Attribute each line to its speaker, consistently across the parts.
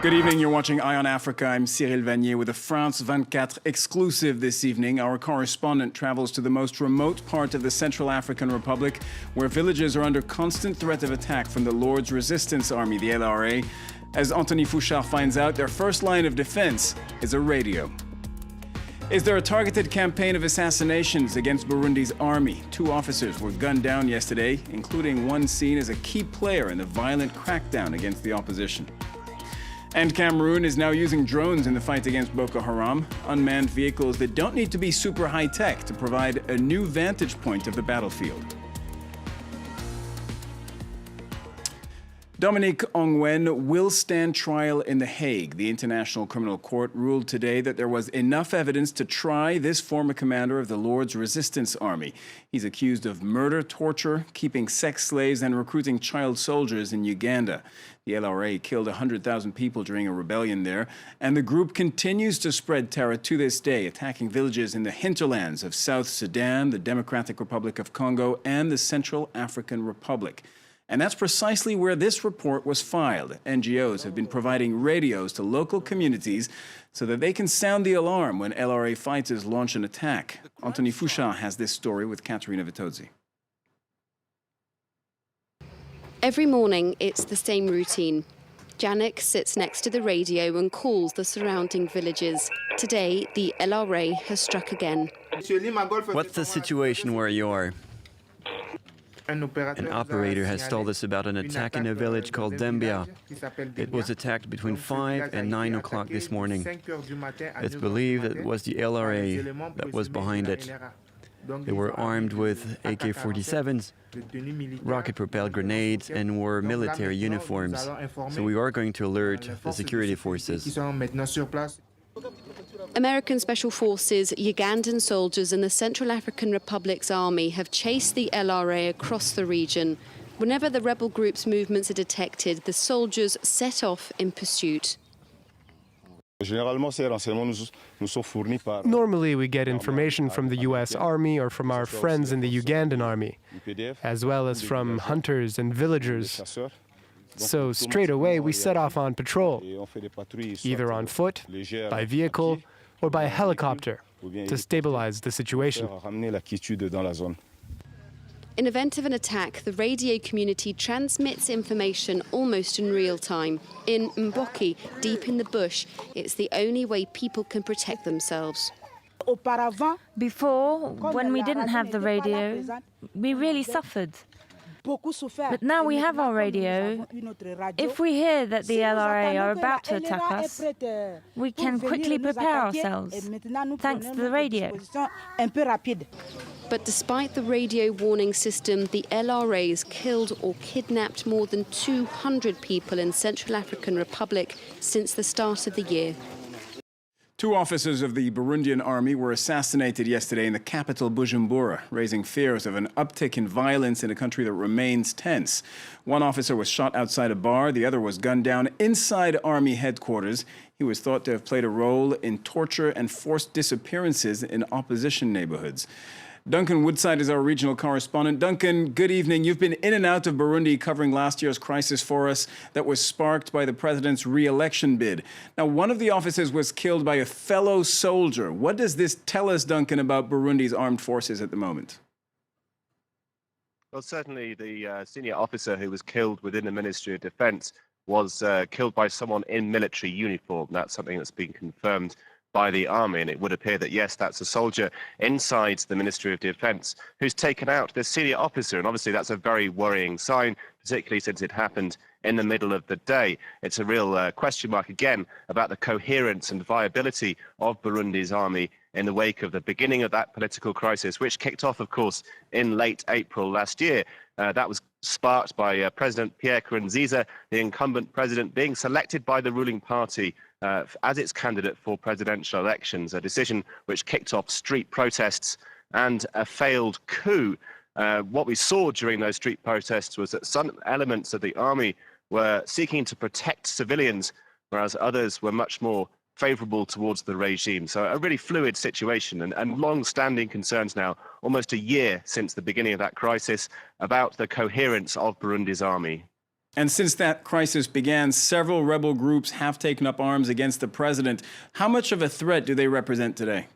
Speaker 1: Good evening, you're watching Eye on Africa. I'm Cyril Vanier with a France 24 exclusive this evening. Our correspondent travels to the most remote part of the Central African Republic, where villages are under constant threat of attack from the Lord's Resistance Army, the LRA. As Anthony Fouchard finds out, their first line of defense is a radio. Is there a targeted campaign of assassinations against Burundi's army? 2 officers were gunned down yesterday, including one seen as a key player in the violent crackdown against the opposition. And Cameroon is now using drones in the fight against Boko Haram, unmanned vehicles that don't need to be super high-tech to provide a new vantage point of the battlefield. Dominique Ongwen will stand trial in The Hague. The International Criminal Court ruled today that there was enough evidence to try this former commander of the Lord's Resistance Army. He's accused of murder, torture, keeping sex slaves, and recruiting child soldiers in Uganda. The LRA killed 100,000 people during a rebellion there, and the group continues to spread terror to this day, attacking villages in the hinterlands of South Sudan, the Democratic Republic of Congo, and the Central African Republic. And that's precisely where this report was filed. NGOs have been providing radios to local communities so that they can sound the alarm when LRA fighters launch an attack. Anthony Fouchard has this story with Caterina Vitozzi.
Speaker 2: Every morning, it's the same routine. Janik sits next to the radio and calls the surrounding villages. Today, the LRA has struck again.
Speaker 3: What's the situation where you are? An operator has told us about an attack in a village called Dembia. It was attacked between 5 and 9 o'clock this morning. It's believed that it was the LRA that was behind it. They were armed with AK-47s, rocket-propelled grenades, and wore military uniforms. So we are going to alert the security forces.
Speaker 2: American Special Forces, Ugandan soldiers and the Central African Republic's army have chased the LRA across the region. Whenever the rebel group's movements are detected, the soldiers set off in pursuit.
Speaker 4: Normally, we get information from the U.S. Army or from our friends in the Ugandan army, as well as from hunters and villagers. So straight away, we set off on patrol, either on foot, by vehicle, or by helicopter, to stabilize the situation.
Speaker 2: In event of an attack, the radio community transmits information almost in real time. In Mboki, deep in the bush, it's the only way people can protect themselves.
Speaker 5: Before, when we didn't have the radio, we really suffered. But now we have our radio. If we hear that the LRA are about to attack us, we can quickly prepare ourselves, thanks to the radio.
Speaker 2: But despite the radio warning system, the LRA's killed or kidnapped more than 200 people in Central African Republic since the start of the year.
Speaker 1: 2 officers of the Burundian army were assassinated yesterday in the capital Bujumbura, raising fears of an uptick in violence in a country that remains tense. One officer was shot outside a bar, the other was gunned down inside army headquarters. He was thought to have played a role in torture and forced disappearances in opposition neighborhoods. Duncan Woodside is our regional correspondent. Duncan, good evening. You've been in and out of Burundi covering last year's crisis for us that was sparked by the president's re-election bid. Now, one of the officers was killed by a fellow soldier. What does this tell us, Duncan, about Burundi's armed forces at the moment?
Speaker 6: Well, certainly the senior officer who was killed within the Ministry of Defense was killed by someone in military uniform. That's something that's been confirmed by the army, and it would appear that, yes, that's a soldier inside the Ministry of Defense who's taken out this senior officer, and obviously that's a very worrying sign, particularly since it happened in the middle of the day. It's a real question mark again about the coherence and viability of Burundi's army in the wake of the beginning of that political crisis, which kicked off, of course, in late April last year. That was sparked by President Pierre Nkurunziza, the incumbent president, being selected by the ruling party as its candidate for presidential elections, a decision which kicked off street protests and a failed coup. What we saw during those street protests was that some elements of the army were seeking to protect civilians, whereas others were much more favourable towards the regime. So a really fluid situation and long-standing concerns now, almost a year since the beginning of that crisis, about the coherence of Burundi's army.
Speaker 1: And since that crisis began, several rebel groups have taken up arms against the president. How much of a threat do they represent today?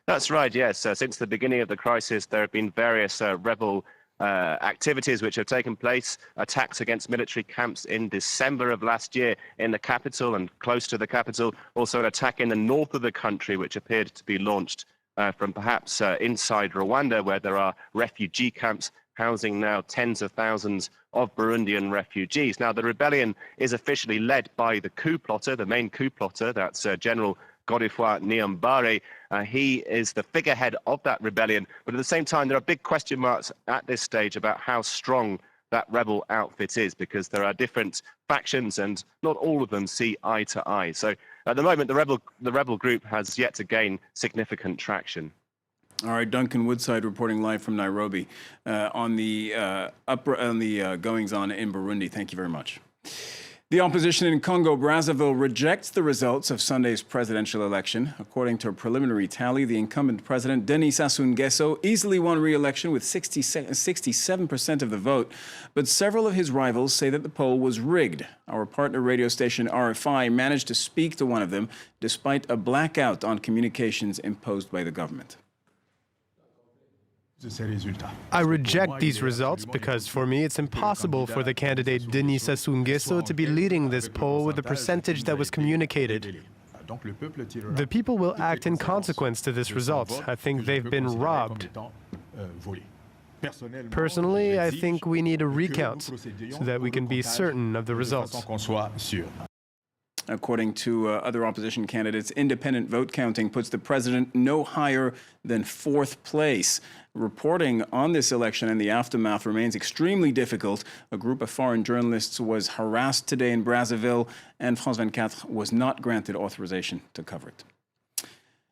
Speaker 6: That's right, yes. Since the beginning of the crisis, there have been various rebel activities which have taken place, attacks against military camps in December of last year in the capital and close to the capital, also an attack in the north of the country which appeared to be launched from perhaps inside Rwanda, where there are refugee camps housing now tens of thousands of Burundian refugees. Now, the rebellion is officially led by the coup plotter, the main coup plotter, that's General Godefroid Niyombare. He is the figurehead of that rebellion, but at the same time there are big question marks at this stage about how strong that rebel outfit is, because there are different factions and not all of them see eye to eye. So at the moment the rebel group has yet to gain significant traction.
Speaker 1: All right, Duncan Woodside reporting live from Nairobi on the goings-on in Burundi. Thank you very much. The opposition in Congo-Brazzaville rejects the results of Sunday's presidential election. According to a preliminary tally, the incumbent president, Denis Sassou Nguesso, easily won re-election with 67% of the vote. But several of his rivals say that the poll was rigged. Our partner radio station RFI managed to speak to one of them, despite a blackout on communications imposed by the government.
Speaker 4: I reject these results because, for me, it's impossible for the candidate Denis Sassou Nguesso to be leading this poll with the percentage that was communicated. The people will act in consequence to this result. I think they've been robbed. Personally, I think we need a recount so that we can be certain of the results.
Speaker 1: According to other opposition candidates, independent vote counting puts the president no higher than 4th place. Reporting on this election and the aftermath remains extremely difficult. A group of foreign journalists was harassed today in Brazzaville, and France 24 was not granted authorization to cover it.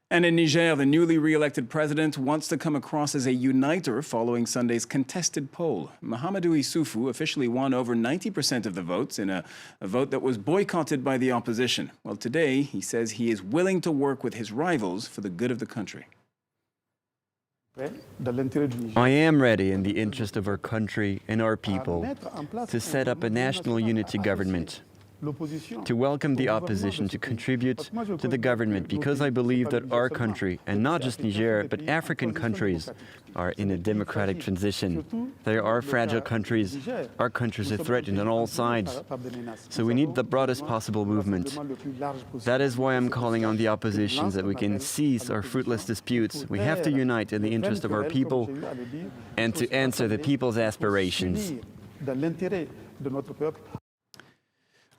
Speaker 1: And in Niger, the newly re-elected president wants to come across as a uniter following Sunday's contested poll. Mahamadou Issoufou officially won over 90% of the votes in a vote that was boycotted by the opposition. Well, today, he says he is willing to work with his rivals for the good of the country.
Speaker 3: I am ready, in the interest of our country and our people, to set up a national unity government, to welcome the opposition to contribute to the government, because I believe that our country, and not just Niger, but African countries, are in a democratic transition. They are fragile countries. Our countries are threatened on all sides. So we need the broadest possible movement. That is why I'm calling on the opposition that we can cease our fruitless disputes. We have to unite in the interest of our people and to answer the people's aspirations.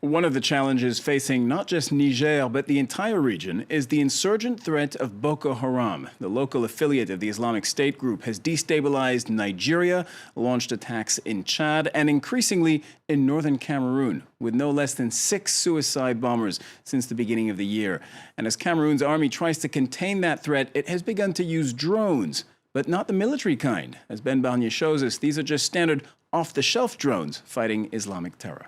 Speaker 1: One of the challenges facing not just Niger, but the entire region is the insurgent threat of Boko Haram. The local affiliate of the Islamic State group has destabilized Nigeria, launched attacks in Chad, and increasingly in northern Cameroon, with no less than 6 suicide bombers since the beginning of the year. And as Cameroon's army tries to contain that threat, it has begun to use drones, but not the military kind. As Ben Barnier shows us, these are just standard off-the-shelf drones fighting Islamic terror.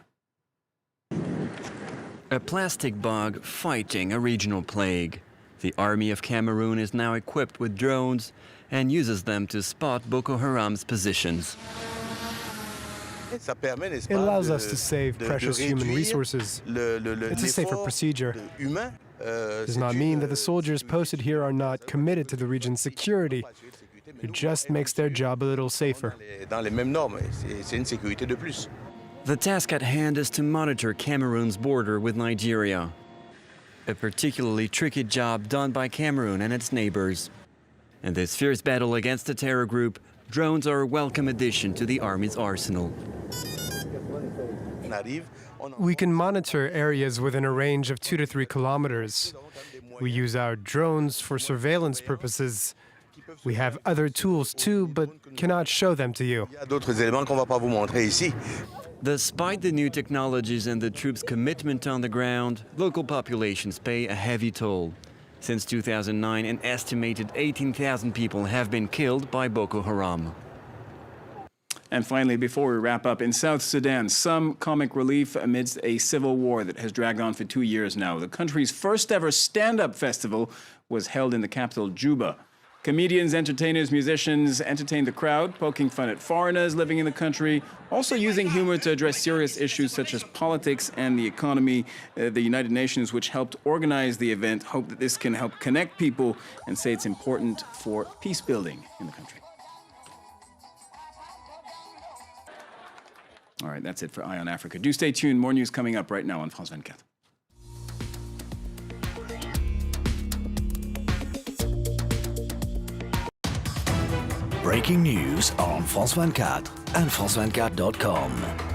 Speaker 3: A plastic bug fighting a regional plague. The army of Cameroon is now equipped with drones and uses them to spot Boko Haram's positions.
Speaker 4: It allows us to save precious human resources. It's a safer procedure. It does not mean that the soldiers posted here are not committed to the region's security. It just makes their job a little safer.
Speaker 3: The task at hand is to monitor Cameroon's border with Nigeria. A particularly tricky job done by Cameroon and its neighbors. In this fierce battle against the terror group, drones are a welcome addition to the army's arsenal.
Speaker 4: We can monitor areas within a range of 2 to 3 kilometers. We use our drones for surveillance purposes. We have other tools too, but cannot show them to you.
Speaker 3: Despite the new technologies and the troops' commitment on the ground, local populations pay a heavy toll. Since 2009, an estimated 18,000 people have been killed by Boko Haram.
Speaker 1: And finally, before we wrap up, in South Sudan, some comic relief amidst a civil war that has dragged on for 2 years now. The country's first ever stand-up festival was held in the capital, Juba. Comedians, entertainers, musicians entertain the crowd, poking fun at foreigners living in the country, also using humor to address serious issues such as politics and the economy. The United Nations, which helped organize the event, hope that this can help connect people and say it's important for peace building in the country. All right, that's it for Eye on Africa. Do stay tuned. More news coming up right now on France 24.
Speaker 7: Breaking news on France 24 and France24.com.